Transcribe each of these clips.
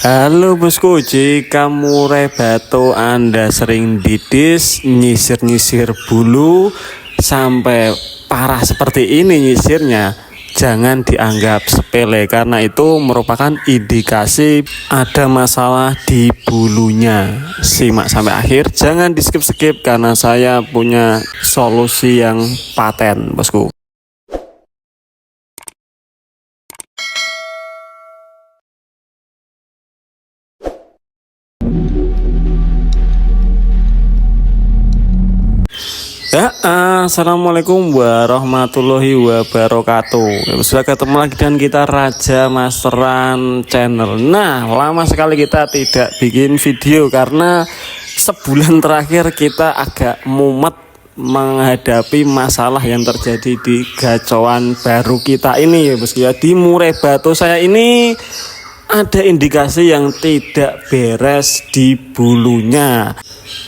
Halo bosku, jika murai batu Anda sering didis, nyisir-nyisir bulu sampai parah seperti ini nyisirnya, jangan dianggap sepele karena itu merupakan indikasi ada masalah di bulunya. Simak sampai akhir, jangan di skip-skip karena saya punya solusi yang paten bosku. Ya, assalamualaikum warahmatullahi wabarakatuh. Sudah ketemu lagi dengan kita Raja Masteran Channel. Nah, lama sekali kita tidak bikin video karena sebulan terakhir kita agak mumet menghadapi masalah yang terjadi di gacoan baru kita ini ya bosku ya. Di murai batu saya ini ada indikasi yang tidak beres di bulunya.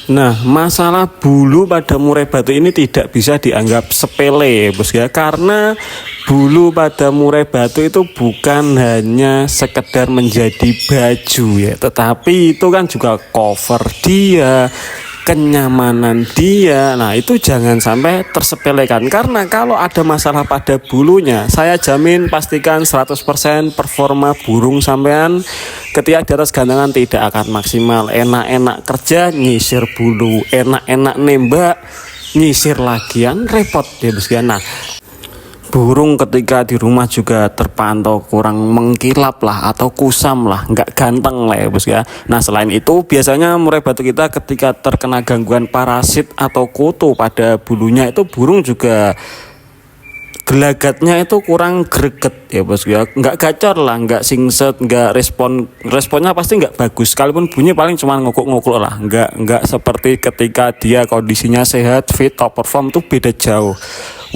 Nah, masalah bulu pada murai batu ini tidak bisa dianggap sepele, bos ya, karena bulu pada murai batu itu bukan hanya sekedar menjadi baju ya, tetapi itu kan juga cover dia, kenyamanan dia. Nah, itu jangan sampai tersepelekan karena kalau ada masalah pada bulunya, saya jamin pastikan 100% performa burung sampean ketika di atas gantangan tidak akan maksimal. Enak-enak kerja nyisir bulu, enak-enak nembak nyisir lagian, repot ya bos ya. Nah, burung ketika di rumah juga terpantau kurang mengkilap lah atau kusam lah, nggak ganteng lah ya bos ya. Nah, selain itu biasanya murai batu kita ketika terkena gangguan parasit atau kutu pada bulunya itu burung juga gelagatnya itu kurang greget ya bos ya, nggak gacor lah, nggak singset, nggak responnya pasti nggak bagus, sekalipun bunyi paling cuma ngukuk-ngukuk lah, nggak seperti ketika dia kondisinya sehat, fit, top perform, tuh beda jauh.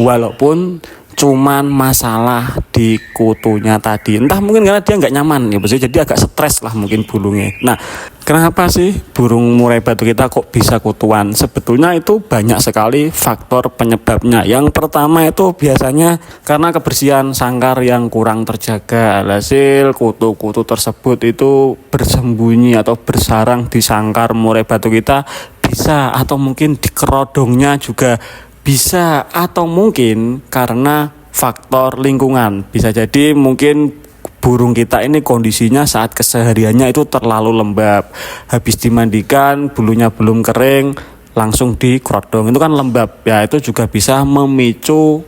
Walaupun cuman masalah di kutunya tadi, entah mungkin karena dia nggak nyaman ya bos, jadi agak stres lah mungkin bulunya. Nah, kenapa sih burung murai batu kita kok bisa kutuan? Sebetulnya itu banyak sekali faktor penyebabnya. Yang pertama itu biasanya karena kebersihan sangkar yang kurang terjaga. Hasil kutu-kutu tersebut itu bersembunyi atau bersarang di sangkar murai batu kita bisa, atau mungkin di kerodongnya juga bisa, atau mungkin karena faktor lingkungan. Bisa jadi mungkin burung kita ini kondisinya saat kesehariannya itu terlalu lembab, habis dimandikan bulunya belum kering langsung dikerodong, itu kan lembab ya, itu juga bisa memicu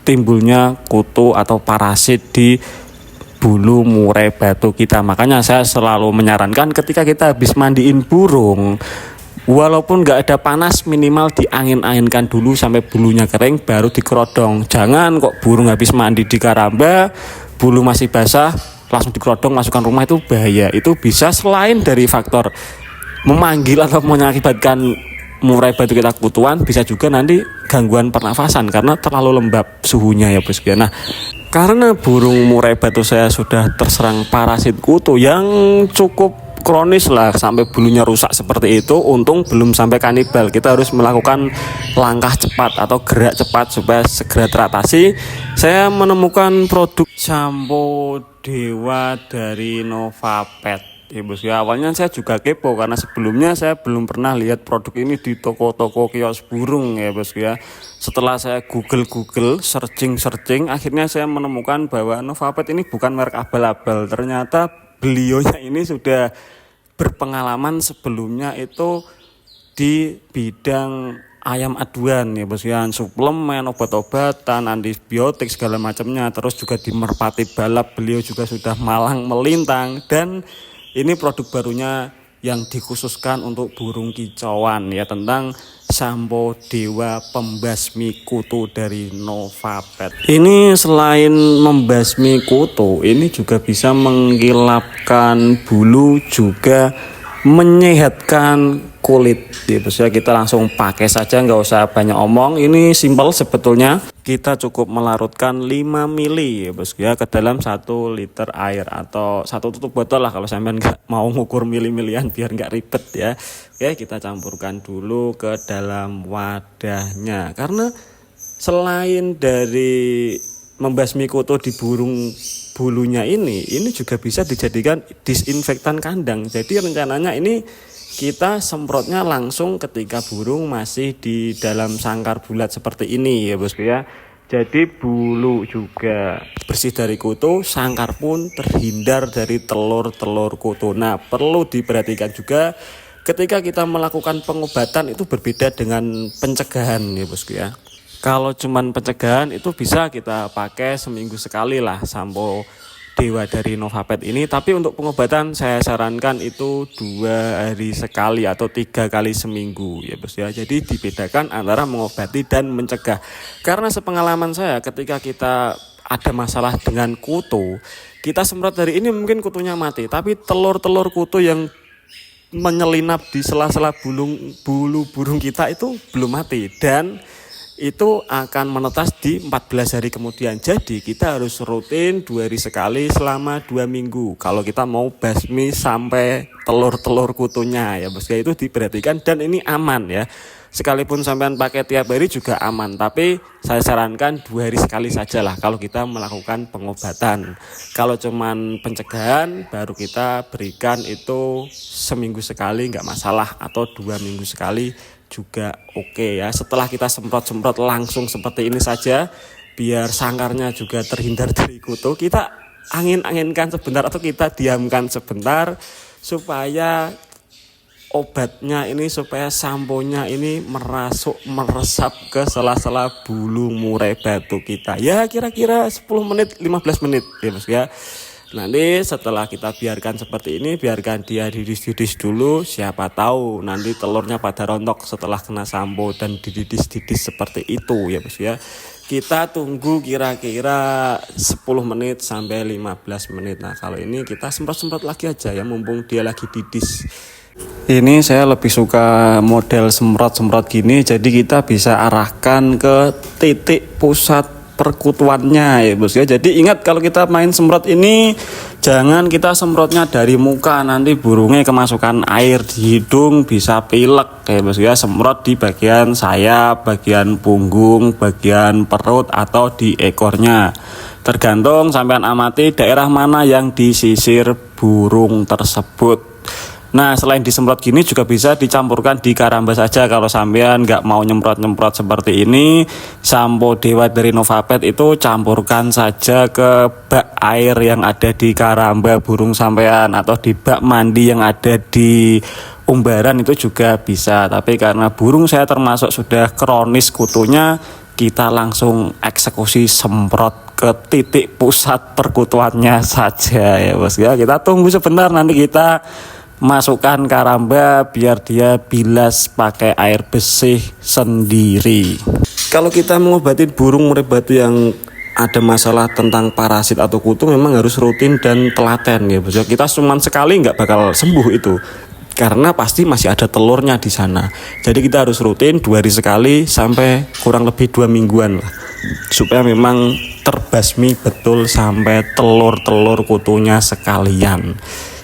timbulnya kutu atau parasit di bulu murai batu kita. Makanya saya selalu menyarankan ketika kita habis mandiin burung, walaupun nggak ada panas, minimal diangin-anginkan dulu sampai bulunya kering baru dikerodong. Jangan kok burung habis mandi di karamba, bulu masih basah langsung dikerodong masukkan rumah, itu bahaya. Itu bisa selain dari faktor memanggil atau mengakibatkan murai batu kita kutuan, bisa juga nanti gangguan pernafasan karena terlalu lembab suhunya ya bos ya. Nah, karena burung murai batu saya sudah terserang parasit kutu yang cukup kronis lah sampai bulunya rusak seperti itu, untung belum sampai kanibal. Kita harus melakukan langkah cepat atau gerak cepat supaya segera teratasi. Saya menemukan produk shampoo Dewa dari Novapet ya bos ya. Awalnya saya juga kepo karena sebelumnya saya belum pernah lihat produk ini di toko-toko kios burung ya bos ya. Setelah saya Google searching, akhirnya saya menemukan bahwa Novapet ini bukan merek abal-abal. Ternyata beliaunya ini sudah berpengalaman sebelumnya itu di bidang ayam aduan ya bos ya, suplemen, obat-obatan, antibiotik segala macamnya. Terus juga di merpati balap beliau juga sudah malang melintang, dan ini produk barunya yang dikhususkan untuk burung kicauan ya, tentang shampoo Dewa pembasmi kutu dari Novapet. Ini selain membasmi kutu, ini juga bisa menggilapkan bulu, juga menyehatkan kulit ya bos ya. Kita langsung pakai saja, nggak usah banyak omong. Ini simpel sebetulnya. Kita cukup melarutkan 5 mili ya bos ya ke dalam 1 liter air atau 1 tutup botol lah kalau sampean nggak mau ngukur mili-milian biar nggak ribet ya. Oke, kita campurkan dulu ke dalam wadahnya, karena selain dari membasmi kutu di burung bulunya ini juga bisa dijadikan disinfektan kandang. Jadi rencananya ini kita semprotnya langsung ketika burung masih di dalam sangkar bulat seperti ini ya bosku ya. Jadi bulu juga bersih dari kutu, sangkar pun terhindar dari telur-telur kutu. Nah, perlu diperhatikan juga ketika kita melakukan pengobatan itu berbeda dengan pencegahan ya bosku ya. Kalau cuman pencegahan itu bisa kita pakai seminggu sekali lah sampo Dewa dari Novapet ini, tapi untuk pengobatan saya sarankan itu 2 hari sekali atau 3 kali seminggu ya bos ya. Jadi dibedakan antara mengobati dan mencegah, karena sepengalaman saya ketika kita ada masalah dengan kutu, kita semprot dari ini mungkin kutunya mati, tapi telur-telur kutu yang menyelinap di sela-sela bulu burung kita itu belum mati dan itu akan menetas di 14 hari kemudian. Jadi kita harus rutin 2 hari sekali selama 2 minggu kalau kita mau basmi sampai telur-telur kutunya ya bos. Itu diperhatikan dan ini aman ya. Sekalipun sampean pakai tiap hari juga aman, tapi saya sarankan 2 hari sekali saja lah kalau kita melakukan pengobatan. Kalau cuman pencegahan baru kita berikan itu seminggu sekali nggak masalah, atau 2 minggu sekali juga oke ya. Setelah kita semprot-semprot langsung seperti ini saja, biar sangkarnya juga terhindar dari kutu, kita angin-anginkan sebentar atau kita diamkan sebentar supaya obatnya ini, supaya samponya ini meresap ke sela-sela bulu murai batu kita. Ya kira-kira 10 menit 15 menit ya bos ya. Nanti setelah kita biarkan seperti ini, biarkan dia didis-didis dulu, siapa tahu nanti telurnya pada rontok setelah kena sampo dan dididis-didis seperti itu ya bos ya. Kita tunggu kira-kira 10 menit sampai 15 menit. Nah kalau ini kita semprot-semprot lagi aja ya, mumpung dia lagi didis. Ini saya lebih suka model semprot-semprot gini, jadi kita bisa arahkan ke titik pusat perkutuannya ya bos ya. Jadi ingat kalau kita main semprot ini jangan kita semprotnya dari muka, nanti burungnya kemasukan air di hidung, bisa pilek ya bos ya. Semprot di bagian sayap, bagian punggung, bagian perut atau di ekornya. Tergantung sampean amati daerah mana yang disisir burung tersebut. Nah selain disemprot gini juga bisa dicampurkan di karamba saja. Kalau sampean nggak mau nyemprot-nyemprot seperti ini, sampo Dewa dari Novapet itu campurkan saja ke bak air yang ada di karamba burung sampean, atau di bak mandi yang ada di umbaran itu juga bisa. Tapi karena burung saya termasuk sudah kronis kutunya, kita langsung eksekusi semprot ke titik pusat perkutuannya saja ya bos ya. Kita tunggu sebentar, nanti kita masukkan karamba biar dia bilas pakai air bersih sendiri. Kalau kita mengobati burung murai batu yang ada masalah tentang parasit atau kutu, memang harus rutin dan telaten ya bos. Kita cuma sekali nggak bakal sembuh itu, karena pasti masih ada telurnya di sana. Jadi kita harus rutin 2 hari sekali sampai kurang lebih 2 mingguan lah, supaya memang terbasmi betul sampai telur-telur kutunya sekalian.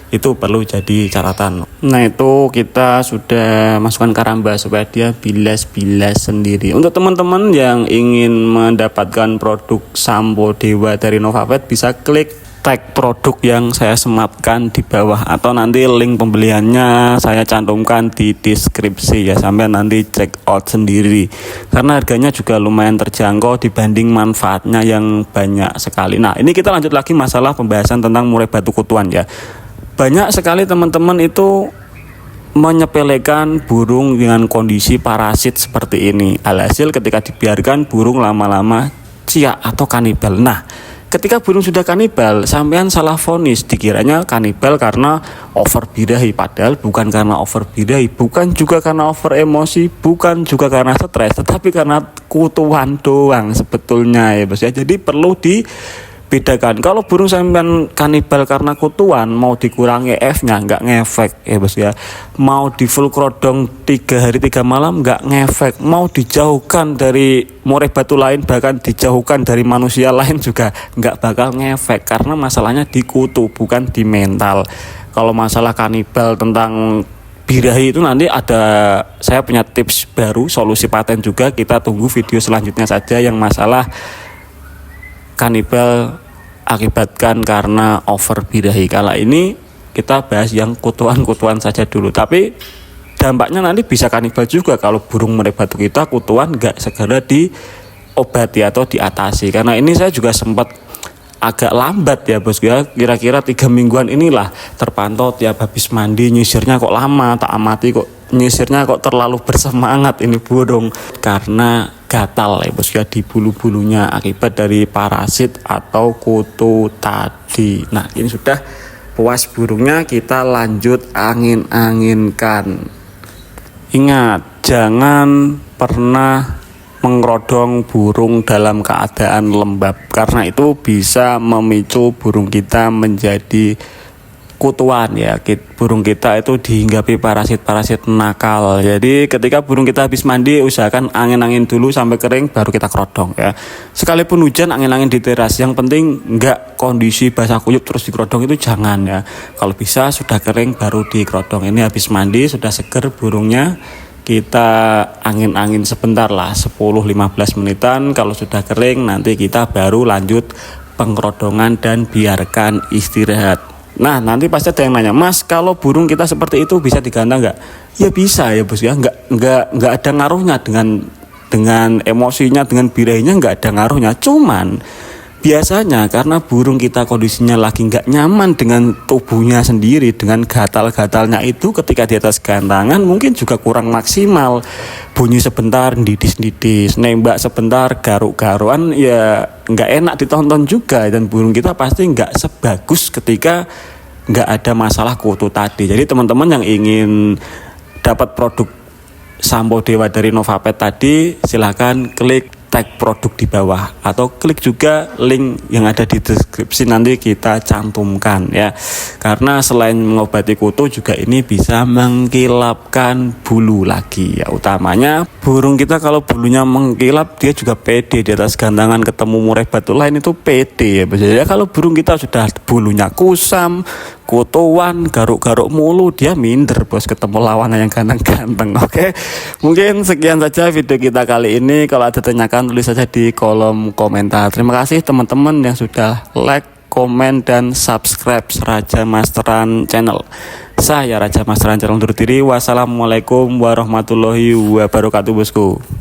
Itu perlu jadi catatan. Nah itu kita sudah masukkan karamba supaya dia bilas-bilas sendiri. Untuk teman-teman yang ingin mendapatkan produk sampo Dewa dari Novapet, bisa klik tag produk yang saya sematkan di bawah, atau nanti link pembeliannya saya cantumkan di deskripsi ya, sampai nanti check out sendiri, karena harganya juga lumayan terjangkau dibanding manfaatnya yang banyak sekali. Nah ini kita lanjut lagi masalah pembahasan tentang murai batu kutuan ya. Banyak sekali teman-teman itu menyepelekan burung dengan kondisi parasit seperti ini. Alhasil ketika dibiarkan burung lama-lama ciak atau kanibal. Nah, ketika burung sudah kanibal, sampean salah vonis, dikiranya kanibal karena over birahi, padahal bukan karena over birahi, bukan juga karena over emosi, bukan juga karena stres, tetapi karena kutuan doang sebetulnya ya bos ya. Jadi perlu bedakan. Kalau burung sampean kanibal karena kutuan, mau dikurangi F-nya nggak ngefek ya bos ya. Mau di full krodong 3 hari 3 malam nggak ngefek. Mau dijauhkan dari murai batu lain, bahkan dijauhkan dari manusia lain juga nggak bakal ngefek, karena masalahnya di kutu bukan di mental. Kalau masalah kanibal tentang birahi itu nanti ada, saya punya tips baru, solusi paten juga. Kita tunggu video selanjutnya saja yang masalah kanibal akibatkan karena over birahi. Kala ini kita bahas yang kutuan-kutuan saja dulu, tapi dampaknya nanti bisa kanibal juga kalau burung mulai batuk kita, kutuan nggak segera diobati atau diatasi. Karena ini saya juga sempat agak lambat ya bos ya, kira-kira 3 mingguan inilah terpantau tiap habis mandi nyisirnya kok lama, tak amati kok nyisirnya kok terlalu bersemangat ini burung, karena gatal ya bos ya di bulu-bulunya akibat dari parasit atau kutu tadi. Nah ini sudah puas burungnya, kita lanjut angin-anginkan. Ingat, jangan pernah mengerodong burung dalam keadaan lembab, karena itu bisa memicu burung kita menjadi kutuan ya. Burung kita itu dihinggapi parasit-parasit nakal. Jadi ketika burung kita habis mandi, usahakan angin-angin dulu sampai kering baru kita kerodong ya. Sekalipun hujan, angin-angin di teras, yang penting enggak kondisi basah kuyup terus dikerodong, itu jangan ya. Kalau bisa sudah kering baru dikerodong. Ini habis mandi sudah seger burungnya, kita angin-angin sebentar lah, 10-15 menitan. Kalau sudah kering nanti kita baru lanjut pengkerodongan dan biarkan istirahat. Nah nanti pasti ada yang nanya, Mas kalau burung kita seperti itu bisa digantang nggak? Ya bisa ya bos ya, nggak ada ngaruhnya dengan emosinya, dengan birahinya nggak ada ngaruhnya. Cuman biasanya karena burung kita kondisinya lagi nggak nyaman dengan tubuhnya sendiri, dengan gatal-gatalnya itu, ketika di atas gantangan mungkin juga kurang maksimal. Bunyi sebentar didis-didis, nembak sebentar garuk-garuan, ya nggak enak ditonton juga. Dan burung kita pasti nggak sebagus ketika nggak ada masalah kutu tadi. Jadi teman-teman yang ingin dapat produk Sampo Dewa dari Novapet tadi, silahkan klik tag produk di bawah atau klik juga link yang ada di deskripsi, nanti kita cantumkan ya. Karena selain mengobati kutu juga ini bisa mengkilapkan bulu lagi ya. Utamanya burung kita kalau bulunya mengkilap, dia juga pede di atas gantangan ketemu murai batu lain, itu pede ya. Jadi kalau burung kita sudah bulunya kusam, kutuan, garuk-garuk mulu, dia minder bos ketemu lawan yang ganteng-ganteng. Oke, mungkin sekian saja video kita kali ini. Kalau ada tanyakan, tulis saja di kolom komentar. Terima kasih teman-teman yang sudah like, komen, dan subscribe Raja Masteran Channel. Saya Raja Masteran Channel undur diri. Wassalamualaikum warahmatullahi wabarakatuh bosku.